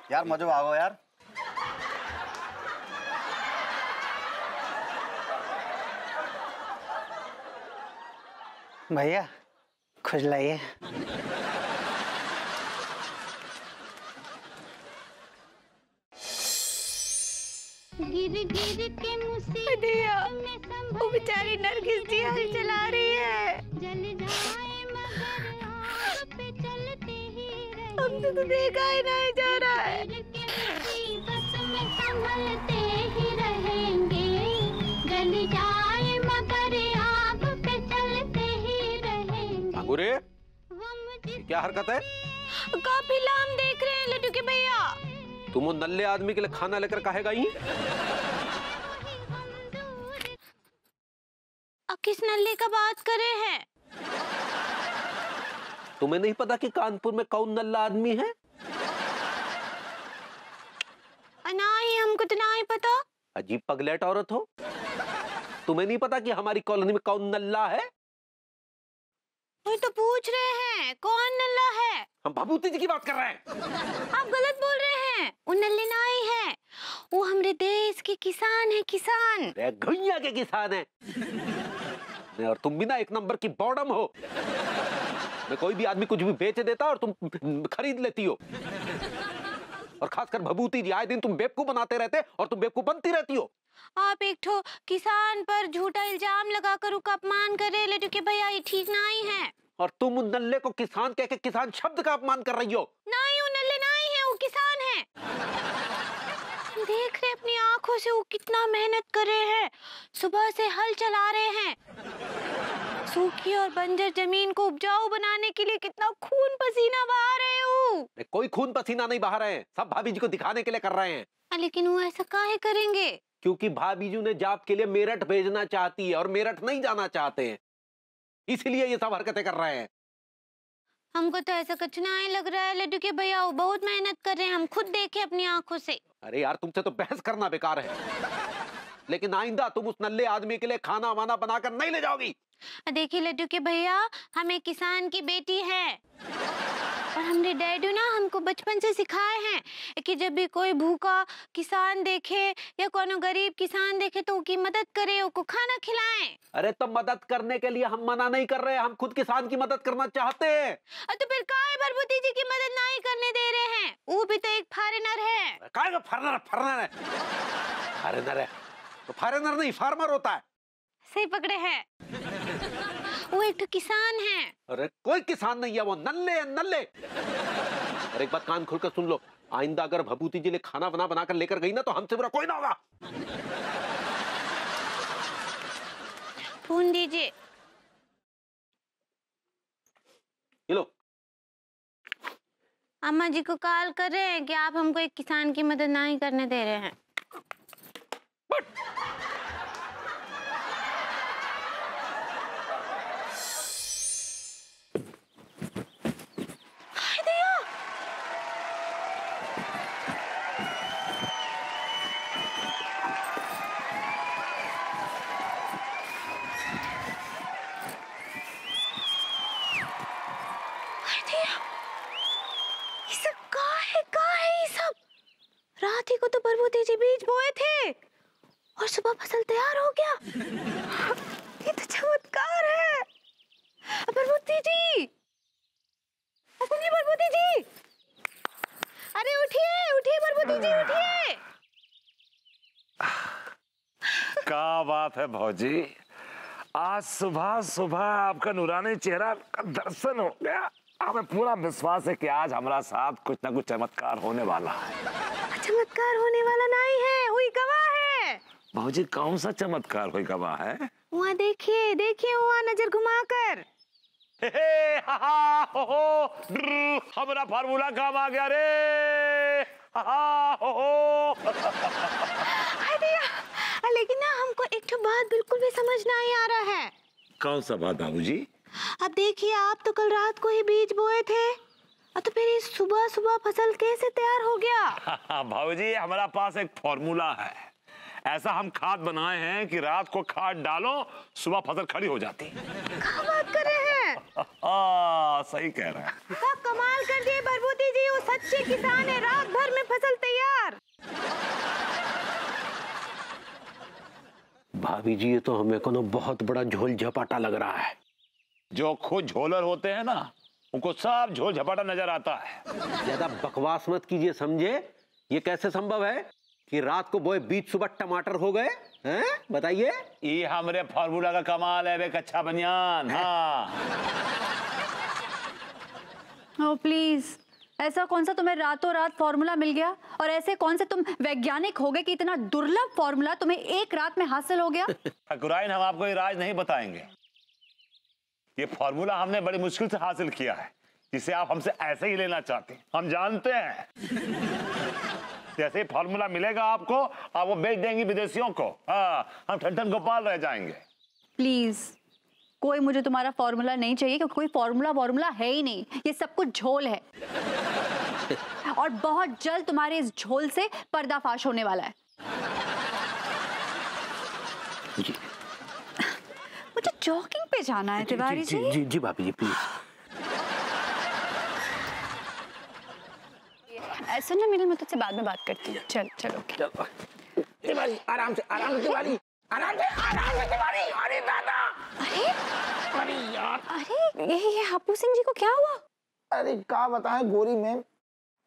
यार मजो भागो यार। भैया खुश लाइए। गिर गिर के मुसीबत में वो बेचारी नरगिस जी हल चला रही है। जल जाए मगर आग पे चलते ही रहे। हमसे तो देखा ही नहीं जा रहा है। गिर के मुसीबत में संभलते ही रहेंगे। जल जाए मगर आग पे चलते ही रहेंगे। अंगूरे, क्या हरकत है? काफी लाम देख रहे हैं लड्डू के भैया। तुम वो नल्ले आदमी के लिए खाना लेकर काहे गई? अब किस नल्ले का बात करे हैं? तुम्हें नहीं पता कि कानपुर में कौन नल्ला आदमी है? नहीं, हमको तो नहीं पता। अजीब पगलेट औरत हो। तुम्हें नहीं पता कि हमारी कॉलोनी में कौन नल्ला है? वही तो पूछ रहे हैं, कौन नल्ला है? हम भभूति जी की बात कर रहे हैं। आप गलत बोल रहे हैं। वो नल्ले नहीं है, वो हमारे देश के किसान है। किसान घुइया के किसान है। और तुम भी ना एक नंबर की बॉडम हो। मैं कोई भी आदमी कुछ भी बेच देता और तुम खरीद लेती हो। और खासकर भभूति जी, आए दिन तुम बेवकूफ बनाते रहते और तुम बेवकूफ बनती रहती हो। आप एक ठो किसान पर झूठा इल्जाम लगाकर उसका अपमान कर रहे लड्डू के भैया, ये ठीक नहीं है। और तुम उन नल्ले को किसान कह के किसान शब्द का अपमान कर रही हो। नहीं, वो नल्ले नहीं है, वो किसान है। देख रहे अपनी आंखों से वो कितना मेहनत कर रहे हैं। सुबह से हल चला रहे हैं। सूखी और बंजर जमीन को उपजाऊ बनाने के लिए कितना खून पसीना बहा रहे हो। कोई खून पसीना नहीं बहा रहे हैं, सब भाभी जी को दिखाने के लिए कर रहे हैं। लेकिन वो ऐसा काहे करेंगे? क्योंकि भाभी जी ने जॉब के लिए मेरठ भेजना चाहती है और मेरठ नहीं जाना चाहते हैं, इसलिए ये सब हरकतें कर रहे हैं। हमको तो ऐसा कुछ नहीं लग रहा है लड्डू के भैया, वो बहुत मेहनत कर रहे हैं, हम खुद देखे अपनी आंखों से। अरे यार, तुमसे तो बहस करना बेकार है। लेकिन आइंदा तुम उस नल्ले आदमी के लिए खाना वाना बनाकर नहीं ले जाओगी। देखिए लड्डू के भैया, हमें किसान की बेटी है और हमने डैडू ना हमको बचपन से सिखाए हैं कि जब भी कोई भूखा किसान देखे या कोनो गरीब किसान देखे तो उसकी मदद करे, उसको खाना खिलाएं। अरे तो मदद करने के लिए हम मना नहीं कर रहे, हम खुद किसान की मदद करना चाहते हैं। तो फिर काहे भभूति जी की मदद नहीं करने दे रहे हैं? वो भी तो एक फॉरेनर है। काहे का फॉरेनर? फॉरेनर है तो फॉरेनर नहीं, फार्मर होता है। सही पकड़े हैं। वो एक तो किसान है। अरे कोई किसान नहीं है, वो नल्ले है, नल्ले। और एक बात कान खोलकर सुन लो, आइंदा अगर भभूति जी ने खाना बनाकर लेकर गई ना तो हमसे बुरा कोई ना होगा। फोन दीजिए। ये लो। अम्मा जी को कॉल कर रहे हैं कि आप हमको एक किसान की मदद नहीं करने दे रहे हैं। रात ही को तो भभूति जी बीज बोए थे और सुबह फसल तैयार हो गया। ये तो चमत्कार है। भभूति जी, सुनिए भभूति जी, अरे उठिए उठिए भभूति जी, उठिए। क्या बात है भौजी, आज सुबह सुबह आपका नूरानी चेहरा का दर्शन हो गया। हमें पूरा विश्वास है कि आज हमारा साथ कुछ ना कुछ चमत्कार होने वाला है। चमत्कार होने वाला नहीं है, हुई गवाह है। भौजी कौन सा चमत्कार हुई गवाह है? वहाँ देखिए देखिए, वहाँ नजर घुमाकर। हमारा फार्मूला काम आ गया रे। हो लेकिन ना हमको एक तो बात बिल्कुल भी समझ नहीं आ रहा है। कौन सा बात बाबूजी? अब देखिए, आप तो कल रात को ही बीज बोए थे, तो फिर इस सुबह सुबह फसल कैसे तैयार हो गया? भाऊजी हमारा पास एक फॉर्मूला है। ऐसा हम खाद बनाए हैं कि रात को खाद डालो, सुबह फसल खड़ी हो जाती। क्या बात कर रहे हैं? सही कह रहा है। तो कमाल कर दिए भरभूति जी, वो सच्चे किसान है, रात भर में फसल तैयार। भाभी जी ये तो हमें को ना बहुत बड़ा झोल झपाटा लग रहा है। जो खुद झोलर होते हैं ना उनको सब झोल झपाटा नजर आता है। ज्यादा बकवास मत कीजिए, समझे? ये कैसे संभव है कि रात को बोए बीच सुबह टमाटर हो गए हैं? बताइए। ये हमरे फार्मूला का कमाल है बे कच्चा बनियान। हाँ ओह प्लीज, ऐसा कौन सा तुम्हें रातों रात फॉर्मूला मिल गया, और ऐसे कौन से तुम वैज्ञानिक हो गए कि इतना दुर्लभ फॉर्मूला तुम्हें एक रात में हासिल हो गया? ठकुराइन, हम आपको ये राज नहीं बताएंगे। ये फॉर्मूला हमने बड़ी मुश्किल से हासिल किया है, जिसे आप हमसे ऐसे ही लेना चाहते हैं, हम जानते हैं। जैसे फॉर्मूला मिलेगा आपको, आप वो बेच देंगे विदेशियों को। हाँ, हम ठन गोपाल रह जाएंगे। प्लीज, कोई मुझे तुम्हारा फॉर्मूला नहीं चाहिए, क्योंकि कोई फॉर्मूला है ही नहीं। ये सब कुछ झोल है और बहुत जल्द तुम्हारे इस झोल से पर्दाफाश होने वाला है। जी मुझे जॉगिंग पे जाना है तिवारी जी। जी जी जी भाभी जी प्लीज। ऐसा ना, मिलन, मैं तुझसे बाद में बात करती हूँ। चल चलो तिवारी आराम से तिवारी, आराम से तिवारी। अरे दादा, अरे यार, अरे ये हापू सिंह जी को क्या हुआ? अरे क्या बताएं गोरी मैम,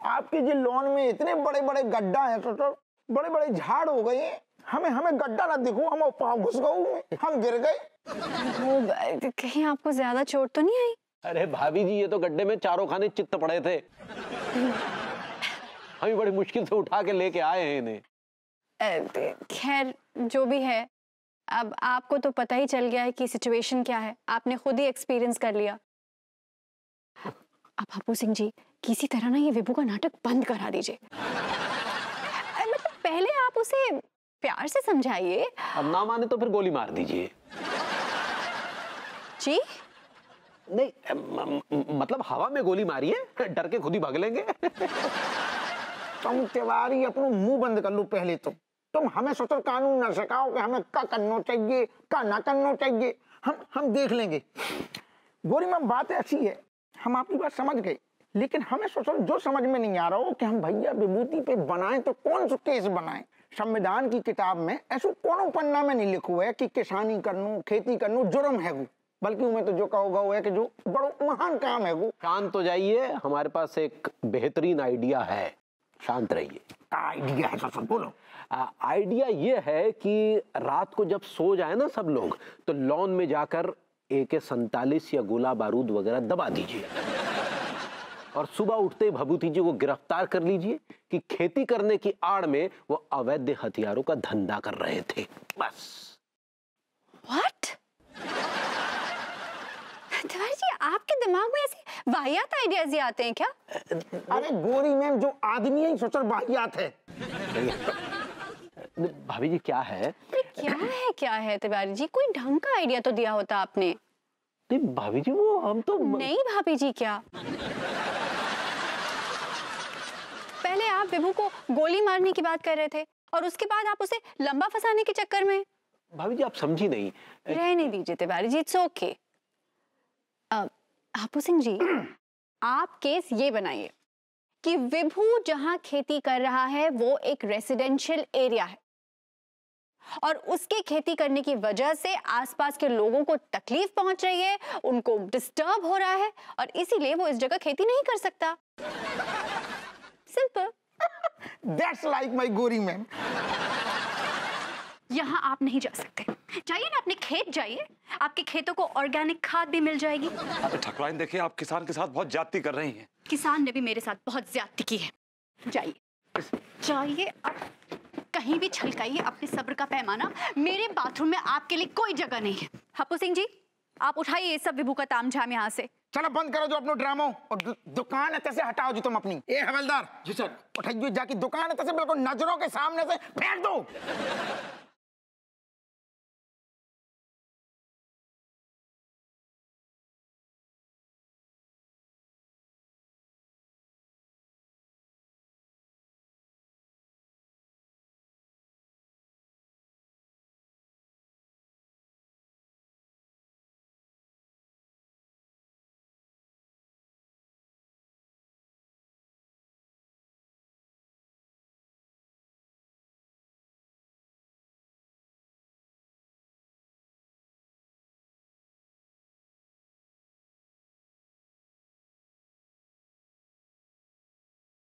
आपके जो लॉन में इतने बड़े बड़े गड्ढा है, तो बड़े बड़े झाड़ हो गए हैं। हमें गड्ढा ना दिखो, हम पाँव घुस गए, हम गिर गए। कहीं आपको ज्यादा चोट तो नहीं आई? अरे भाभी जी ये तो गड्ढे में चारों खाने चित्त पड़े थे। हम बड़ी मुश्किल से उठा के लेके आए हैं इन्हें। खैर जो भी है, अब आपको तो पता ही चल गया है कि सिचुएशन क्या है, आपने खुद ही एक्सपीरियंस कर लिया। अब हापू सिंह जी किसी तरह ना ये विभू का नाटक बंद करा दीजिए। मतलब पहले आप उसे प्यार से समझाइए। अब ना माने तो फिर गोली मार दीजिए। जी नहीं मतलब हवा में गोली मारिए, डर के खुद ही भाग लेंगे। तुम तिवारी अपना मुंह बंद कर लो पहले। तुम हमें सोचो कानून न सिखाओ कि हमें क्या करना चाहिए क्या ना करना चाहिए। हम देख लेंगे। गोरी मैम बात ऐसी है, हम आपकी बात समझ गए, लेकिन हमें सोचो जो समझ में नहीं आ रहा हो कि हम भैया विभूति पे बनाएं तो कौन सा केस बनाएं। संविधान की किताब में ऐसा कौन पन्ना में नहीं लिखा हुआ है कि किसानी करनो खेती करनो जुर्म है वो, बल्कि उन्हें तो जो कहोगा वो है कि जो बड़ो महान काम है वो। शांत हो जाइए, हमारे पास एक बेहतरीन आइडिया है, शांत रहिए। आइडिया है सब बोलो। आइडिया ये है कि रात को जब सो जाए ना सब लोग, तो लॉन में जाकर AK-47 या गोला बारूद वगैरह दबा दीजिए, और सुबह उठते ही भभूति जी को गिरफ्तार कर लीजिए कि खेती करने की आड़ में वो अवैध हथियारों का धंधा कर रहे थे। बस। What? तिवारी जी आपके दिमाग में ऐसे वाहियात आइडियाज आते हैं क्या? अरे गोरी मैम, जो आदमी है सोचो वाहियात है। भाभी जी क्या है? क्या है तिवारी जी, कोई ढंग का आइडिया तो दिया होता आपने। नहीं भाभी जी वो हम तो नहीं भाभी जी क्या, पहले आप विभू को गोली मारने की बात कर रहे थे और उसके बाद आप उसे लंबा फंसाने के चक्कर में। भाभी जी आप समझी नहीं। रहने दीजिए तिवारी जी, इट्स ओके। हापू सिंह जी आप केस ये बनाइए कि विभू जहां खेती कर रहा है वो एक रेसिडेंशियल एरिया है, और उसके खेती करने की वजह से आसपास के लोगों को तकलीफ पहुंच रही है, उनको डिस्टर्ब हो रहा है, और इसीलिए वो इस जगह खेती नहीं कर सकता। सिंपल। That's like my गोरी मैम। यहाँ आप नहीं जा सकते, जाइए ना अपने खेत जाइए, आपके खेतों को ऑर्गेनिक खाद भी मिल जाएगी। ठकुराइन देखिए, आप किसान के साथ बहुत ज्यादती कर रही हैं। किसान ने भी मेरे साथ बहुत ज्यादती की है। जाइए जाइए, अब कहीं भी छलकाइए अपने सब्र का पैमाना, मेरे बाथरूम में आपके लिए कोई जगह नहीं है। हापू सिंह जी आप उठाइए ये सब विभू का तामझाम यहाँ से। चलो बंद करो जो अपनो ड्रामा, और दुकान है से हटाओ जो तुम अपनी। ए हवलदार जी सर, उठाइए जाके दुकान है से बिल्कुल नजरों के सामने से फेंक दो।